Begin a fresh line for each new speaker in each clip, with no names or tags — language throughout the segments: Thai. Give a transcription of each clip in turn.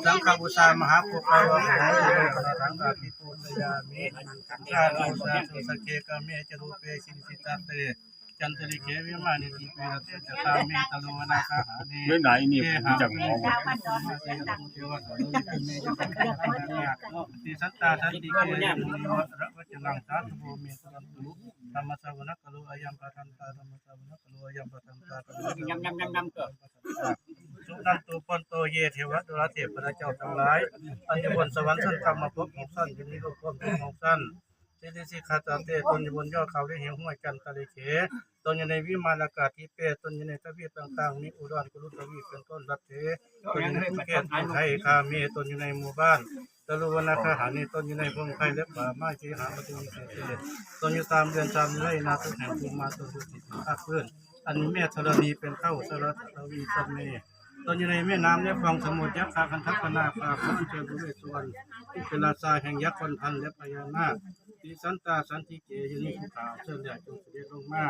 สังฆบูชามหาปุพพาวะโหสังฆาภิปูชยามิชาโลสาธุสเกกเมจรูเปสิริสิตาเตจันทริเขวิมานิติเปรตจะตาเมตโลนาคาหาเนเมื่อไหนนี่ผมจะมองติสัตตาสันติเกมุนิวัตระวัจนังสาธุโมเมสรันตุธรรมสาวนักกะโลอายัมปะทันตาธรรมสาวนักกะโลอายัมปะทันตาธรรมสาวนักกะโลอายัมปะทันตาสุนันตุปนโตเยเทวะตุลาเทพระเจ้าทั้งหลายอันอยู่บนสวรรค์ชั้นธรรมภพของท่านอยู่ในโลกความเป็นของท่านสิขาตาเตตนอยู่บนยอดเขาได้เหวห้วยกันทะเลเขตนอยู่ในวิมานอากาศที่เปตนอยู่ในทวีปต่างๆนี้อุดรกุลุทวีปเป็นต้นรัตเถตนอยู่ในภูเก็ตไทยคาเมตนอยู่ในหมู่บ้านตะลุวนาคาหานีตนอยู่ในพงไผ่และป่าไม้ชีหาประตูเสด็จตนอยู่ตามเรือนตามไร่นาทุกแห่งภูมิมาตนอยู่ติดภาคเพื่อนอันนี้แม่ธรณีเป็นเข้าสระทวีสัมเมตนอยู่ในแม่น้ำและคลองสมุทรยักษ์คันทัพนาคาพระเจ้าบุเรศวรเป็นราชาแห่งยักษ์คนทันและพญานาคที่สันตาสันติเกยนิภูเขาเชิญใหญ่จงเสด็จลงมา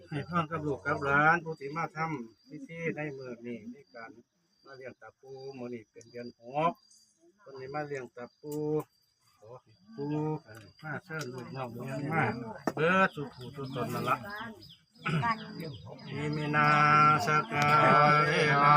ให้พ่อกับลูกกับหลานผู้ที่มาทำพิธีในเมื่อนี้ในการมาเลี้ยงตาปูโมนี่เป็นเดือน6คนนี้มาเลี้ยงตาปูขอให้ปูมาเชิญลูกน้องเลี้ยงมาเบิดสุขูสุตนนั่นละอิมินาสกาเลนะ